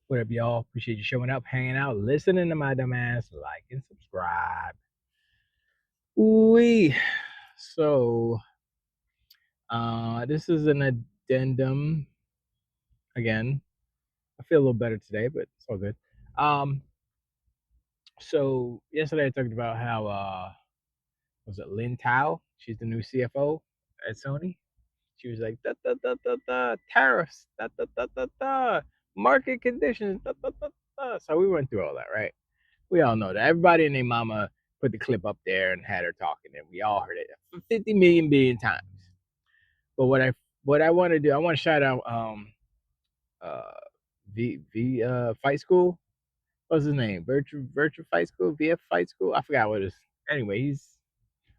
What up, y'all? Appreciate you showing up, hanging out, listening to my dumb ass, like and subscribe. Ooh, so this is an addendum. Again, I feel a little better today, but it's all good. So yesterday I talked about how was it Lynn Tao? She's the new CFO at Sony. She was like tariffs, market conditions, So we went through all that, right? We all know that. Everybody and their mama put the clip up there and had her talking, and we all heard it 50 million billion times. But what I want to do, I want to shout out uh Fight School. What's his name? Virtual Fight School, VF Fight School. I forgot what it is. Anyway,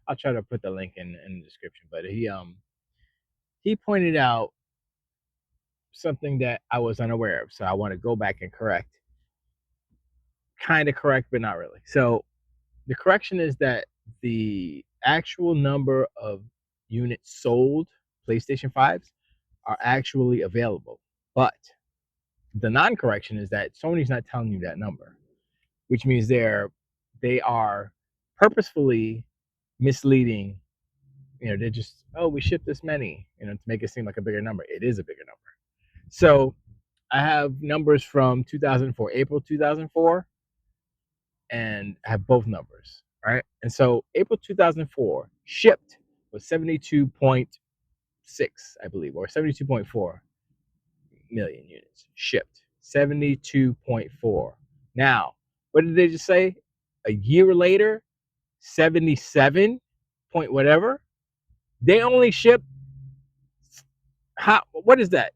I'll try to put the link in the description. But he pointed out something that I was unaware of, so I want to go back and correct. Kind of correct, but not really. So the correction is that the actual number of units sold, PlayStation 5s, are actually available. But the non-correction is that Sony's not telling you that number, which means they are purposefully misleading. They're just, oh, we shipped this many, to make it seem like a bigger number. It is a bigger number. So I have numbers from 2004, April 2004, and I have both numbers, right? And so April 2004 shipped was 72.6, I believe, or 72.4 million units shipped. 72.4. Now, what did they just say? A year later, 77 point whatever. They only shipped. What is that?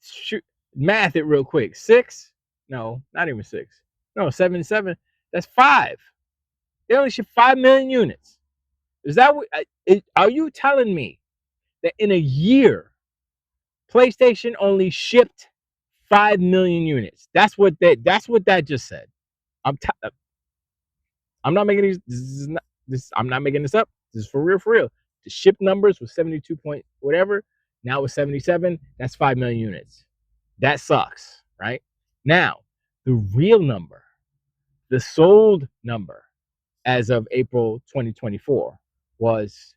Shoot, math it real quick. 6? No, not even 6. No, 77. That's 5. They only ship 5 million units. Is that what? Are you telling me that in a year, PlayStation only shipped 5 million units? That's what that just said. I'm not making I'm not making this up. This is for real, for real. The ship numbers was 72 point whatever. Now it's 77. That's 5 million units. That sucks, right? Now, the real number, the sold number as of April 2024 was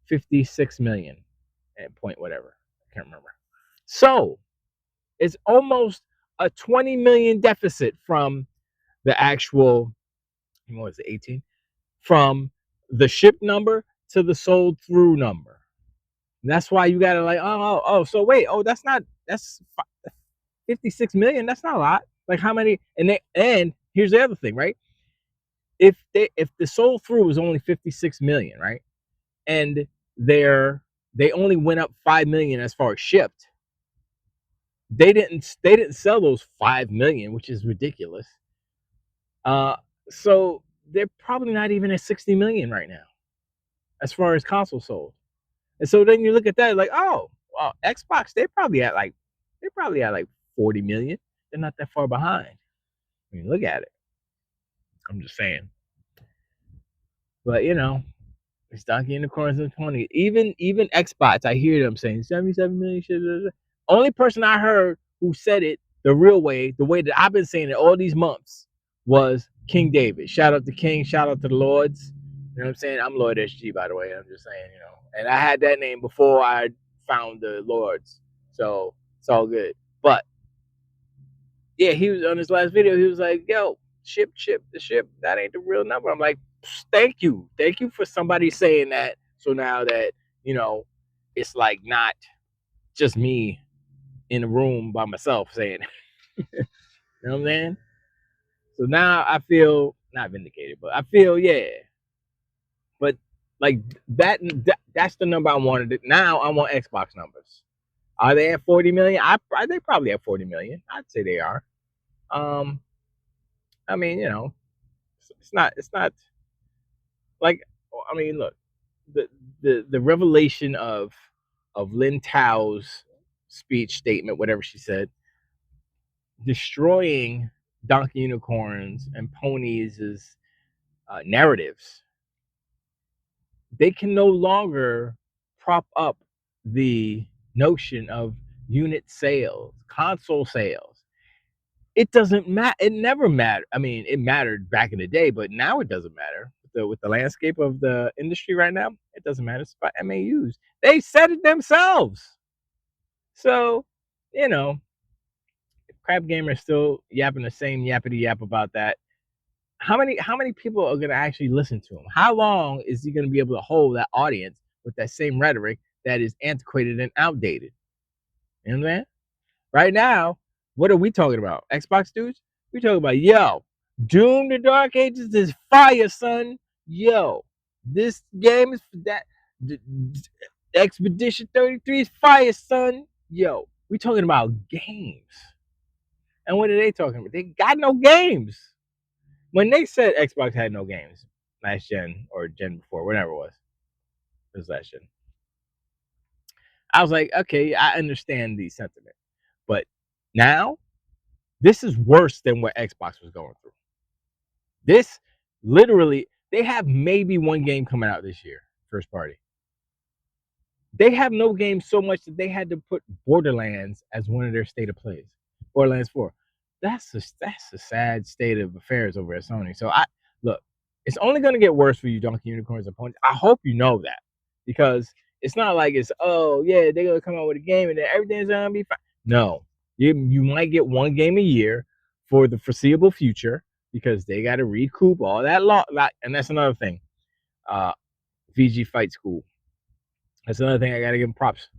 56 million and point whatever. I can't remember. So it's almost a 20 million deficit from the actual, what was it, 18? From the ship number to the sold through number. And that's why you gotta so wait, that's 56 million. That's not a lot. Like how many? And here's the other thing, right? If the sold through was only 56 million, right? And they only went up 5 million as far as shipped. They didn't sell those 5 million, which is ridiculous. So they're probably not even at 60 million right now as far as consoles sold. And so then you look at that like, oh, well, Xbox, they're probably at like 40 million. They're not that far behind. I mean, look at it. I'm just saying. But it's donkey unicorns and 20. Even Xbox, I hear them saying 77 million shit. Only person I heard who said it the real way, the way that I've been saying it all these months, was King David. Shout out to King, shout out to the Lords. You know what I'm saying? I'm Lord SG, by the way. I'm just saying, And I had that name before I found the Lords. So it's all good. But yeah, he was on his last video, he was like, yo, ship the ship. That ain't the real number. I'm like, thank you for somebody saying that. So now that it's like not just me in a room by myself saying it. You know what I'm saying? So now I feel not vindicated, but I feel but like that's the number I wanted. Now I want Xbox numbers. Are they at 40 million? They probably at 40 million. I'd say they are. I mean, it's not like, I mean, look, the revelation of Lynn Tao's speech statement, whatever she said, destroying donkey unicorns and ponies' narratives. They can no longer prop up the notion of unit sales, console sales. It doesn't matter. It never mattered. I mean, it mattered back in the day, but now it doesn't matter. With the landscape of the industry right now, it doesn't matter. It's about MAUs. They said it themselves. So, you know, Crab Gamer is still yapping the same yappity yap about that. How many people are gonna actually listen to him? How long is he gonna be able to hold that audience with that same rhetoric that is antiquated and outdated? You know what I'm saying? Right now, what are we talking about? Xbox dudes? We talking about, yo, Doom the Dark Ages is fire, son. Yo, this game is for that. Expedition 33 is fire, son. Yo, we talking about games. And what are they talking about? They got no games. When they said Xbox had no games last gen or gen before, whatever it was last gen. I was like, okay, I understand the sentiment. But now, this is worse than what Xbox was going through. This literally, they have maybe one game coming out this year, first party. They have no game so much that they had to put Borderlands as one of their state of plays. Borderlands 4. That's a sad state of affairs over at Sony. So look, it's only gonna get worse for you, Donkey Unicorns opponents. I hope you know that. Because it's not like it's, oh yeah, they're gonna come out with a game and then everything's gonna be fine. No. You might get one game a year for the foreseeable future because they gotta recoup all that lot. And that's another thing. VG Fight School. That's another thing I gotta give him props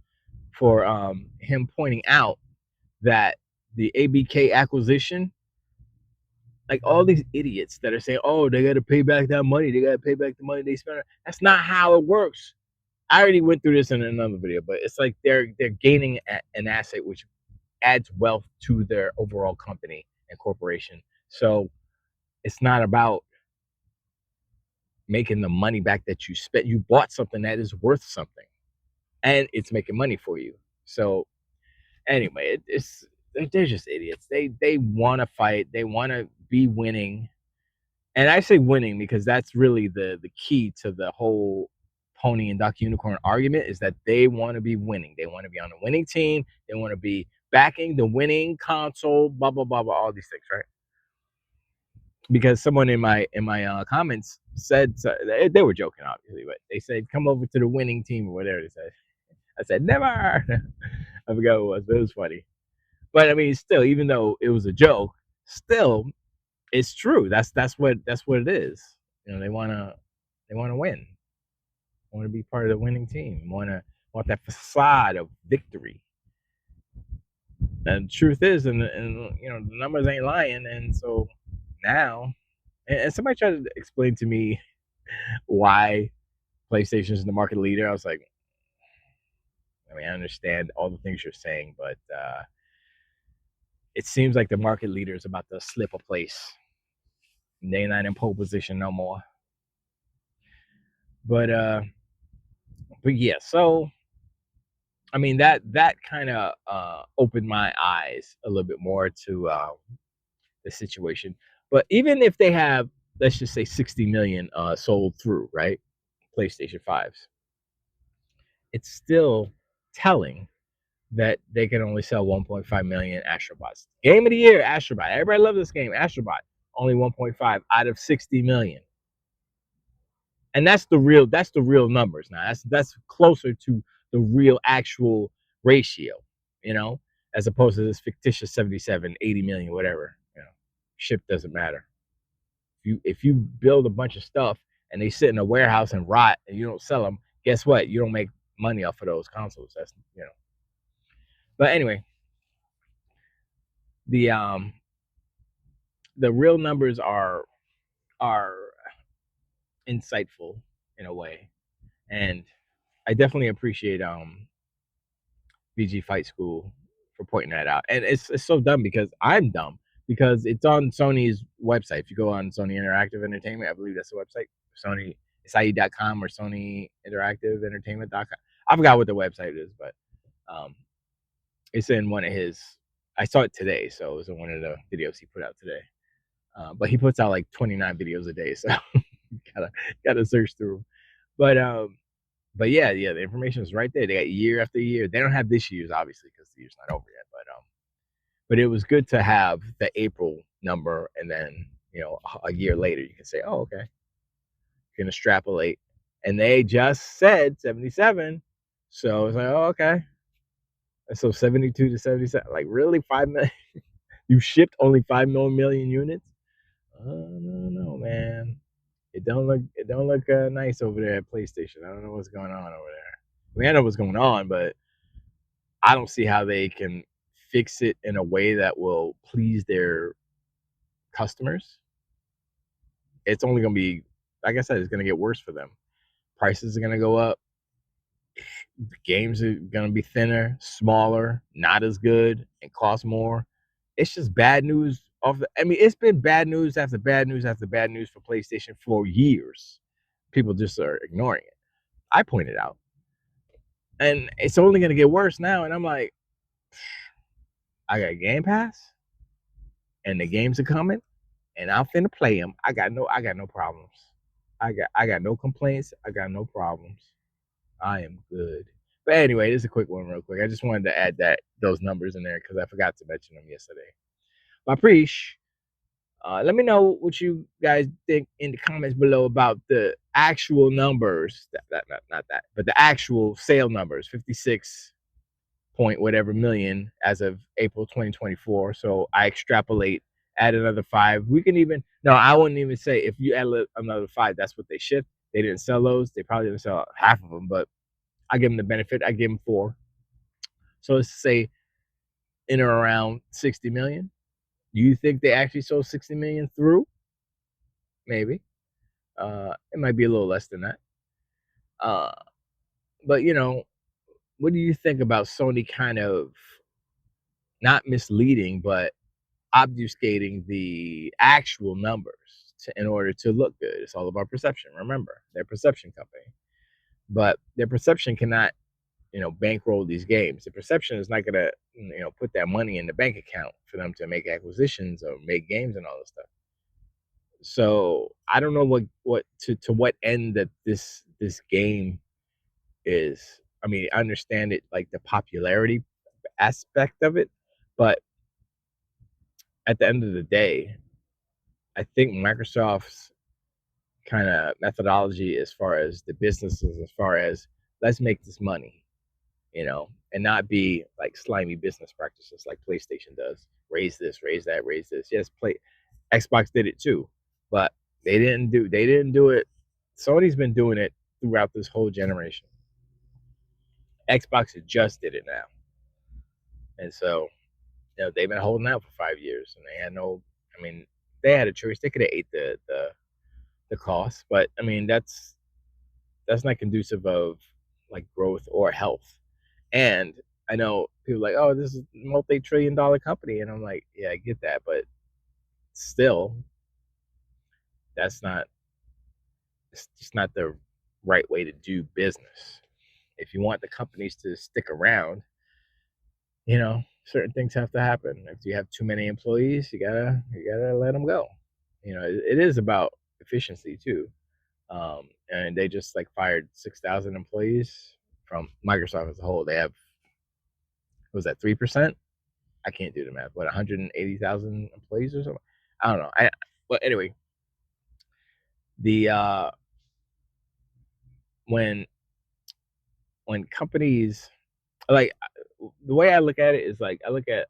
for him pointing out that the ABK acquisition, like all these idiots that are saying, oh, they gotta pay back that money, they gotta pay back the money they spent. That's not how it works. I already went through this in another video, but it's like they're gaining an asset which adds wealth to their overall company and corporation. So it's not about making the money back that you spent. You bought something that is worth something, and it's making money for you. So anyway, they're just idiots. They want to fight. They want to be winning, and I say winning because that's really the key to the whole Pony and Duck Unicorn argument, is that they want to be winning. They want to be on the winning team. They want to be backing the winning console. Blah blah blah blah. All these things, right? Because someone in my comments said, so, they were joking obviously, but they said come over to the winning team or whatever they said. I said never. I forgot what it was, but it was funny. But I mean, still, even though it was a joke, still, it's true. That's what it is. You know, they wanna win. Want to be part of the winning team. Want that facade of victory. And the truth is, and you know, the numbers ain't lying. And so now, and somebody tried to explain to me why PlayStation is the market leader. I was like, I mean, I understand all the things you're saying, but it seems like the market leader is about to slip a place. They're not in pole position no more. But yeah, so I mean that kind of opened my eyes a little bit more to the situation. But even if they have, let's just say 60 million sold through, right? PlayStation 5s, it's still telling that they can only sell 1.5 million Astrobots. Game of the year, Astrobot. Everybody loves this game, Astrobot. Only 1.5 out of 60 million. And that's the real numbers now. That's closer to the real actual ratio, you know, as opposed to this fictitious 77, 80 million, whatever. You know, ship doesn't matter. If you build a bunch of stuff and they sit in a warehouse and rot and you don't sell them, guess what? You don't make money off of those consoles. That's, you know. But anyway, the real numbers are insightful in a way, and I definitely appreciate VG Fight School for pointing that out. And it's so dumb because I'm dumb, because it's on Sony's website. If you go on Sony Interactive Entertainment, I believe that's the website. Sony SIE.com or Sony Interactive Entertainment.com. I forgot what the website is, but it's in one of his. I saw it today, so it was in one of the videos he put out today. But he puts out like 29 videos a day, so gotta search through. But yeah, the information is right there. They got year after year. They don't have this year's obviously because the year's not over yet. But it was good to have the April number, and then a year later you can say, oh, okay, you can extrapolate. And they just said 77, so it's like, oh, okay. So 72 to 77, like really 5 million. You shipped only 5 million units. No, man. It don't look nice over there at PlayStation. I don't know what's going on over there. I mean, I know what's going on, but I don't see how they can fix it in a way that will please their customers. It's only going to be, like I said, it's going to get worse for them. Prices are going to go up. Games are going to be thinner, smaller, not as good, and cost more. It's just bad news. I mean, it's been bad news after bad news after bad news for PlayStation for years. People just are ignoring it. I pointed out. And it's only going to get worse now. And I'm like, I got Game Pass, and the games are coming, and I'm finna play them. I got no problems. I got no complaints. I got no problems. I am good. But anyway, this is a quick one, real quick. I just wanted to add those numbers in there because I forgot to mention them yesterday. My preach. Let me know what you guys think in the comments below about the actual numbers. Not that, but the actual sale numbers. 56 point whatever million as of April 2024. So I extrapolate, add another 5. We can even, no, I wouldn't even say if you add another 5, that's what they shipped. They didn't sell those. They probably didn't sell half of them, but I give them the benefit. I give them 4. So let's say in or around 60 million. Do you think they actually sold 60 million through? Maybe. It might be a little less than that. But what do you think about Sony kind of not misleading, but obfuscating the actual numbers in order to look good? It's all about perception. Remember, they're a perception company, but their perception cannot, bankroll these games. The perception is not gonna, put that money in the bank account for them to make acquisitions or make games and all this stuff. So I don't know what to what end that this game is. I mean, I understand it, like the popularity aspect of it, but at the end of the day, I think Microsoft's kind of methodology as far as the businesses, as far as let's make this money, and not be like slimy business practices like PlayStation does. Raise this, raise that, raise this. Yes, Xbox did it too, but they didn't do it. Sony's been doing it throughout this whole generation. Xbox just did it now, and so they've been holding out for 5 years, and they had no. I mean, they had a choice. They could have ate the cost, but I mean that's not conducive of like growth or health. And I know people are like, oh, this is a multi-trillion-dollar company, and I'm like, yeah, I get that, but still, that's not. It's just not the right way to do business. If you want the companies to stick around, certain things have to happen. If you have too many employees, you gotta let them go. It is about efficiency too. And they just like fired 6,000 employees from Microsoft as a whole. They have, what was that, 3%? I can't do the math. What, 180,000 employees or something? I don't know. But anyway, the when companies, like, the way I look at it is like I look at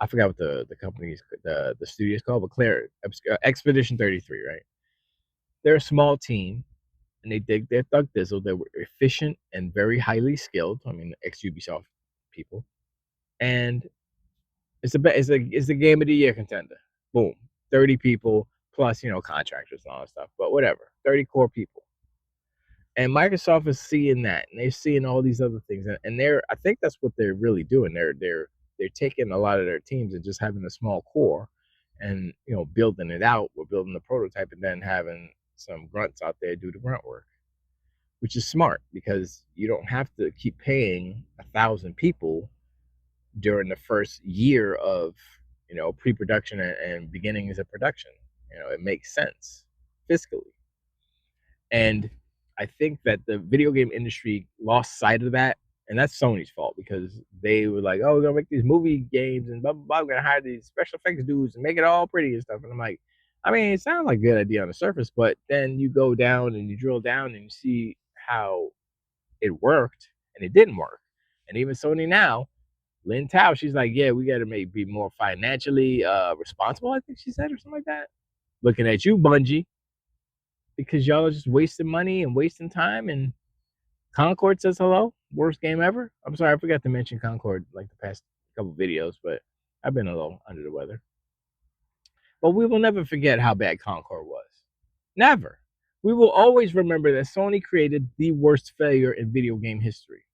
I forgot what the company's the studio's called, but Expedition 33, right? They're a small team, and they dig their thug dizzle. They were efficient and very highly skilled. I mean, ex Ubisoft people, and it's a game of the year contender. Boom, 30 people plus contractors and all that stuff, but whatever, 30 core people. And Microsoft is seeing that, and they're seeing all these other things, and I think that's what they're really doing. They're taking a lot of their teams and just having a small core, and building it out. We're building the prototype, and then having some grunts out there do the grunt work, which is smart because you don't have to keep paying 1,000 people during the first year of pre-production and beginnings of production. It makes sense fiscally. And I think that the video game industry lost sight of that And that's Sony's fault because they were like, oh, we're going to make these movie games and blah, blah, blah. We're going to hire these special effects dudes and make it all pretty and stuff. And I'm like, I mean, it sounds like a good idea on the surface, but then you go down and you drill down and you see how it worked and it didn't work. And even Sony now, Lynn Tao, she's like, yeah, we got to be more financially responsible, I think she said, or something like that. Looking at you, Bungie, because y'all are just wasting money and wasting time. And Concord says hello, worst game ever. I'm sorry, I forgot to mention Concord like the past couple videos, but I've been a little under the weather. But we will never forget how bad Concord was. Never. We will always remember that Sony created the worst failure in video game history.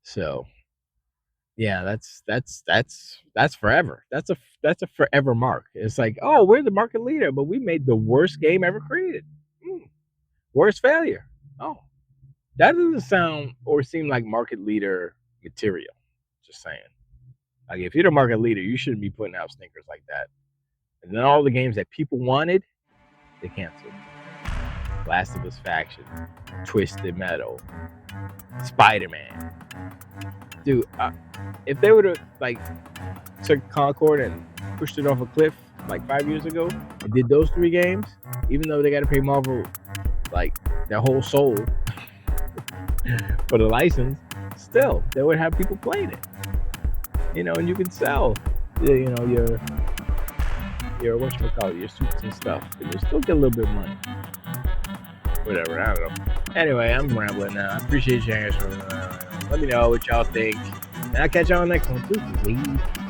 So, yeah, that's forever. That's a forever mark. It's like, oh, we're the market leader, but we made the worst game ever created. Worst failure. Oh, that doesn't sound or seem like market leader material. Just saying. Like, if you're the market leader, you shouldn't be putting out stinkers like that. And then all the games that people wanted, they canceled. Last of Us Faction, Twisted Metal, Spider-Man. Dude, if they would have like took Concord and pushed it off a cliff like 5 years ago and did those 3 games, even though they got to pay Marvel like their whole soul for the license, still they would have people playing it. You know, and you can sell, you know, your whatchamacallit, your suits and stuff, and you still get a little bit of money. Whatever, I don't know. Anyway, I'm rambling now. I appreciate you guys. Let me know what y'all think. And I'll catch y'all on the next one too.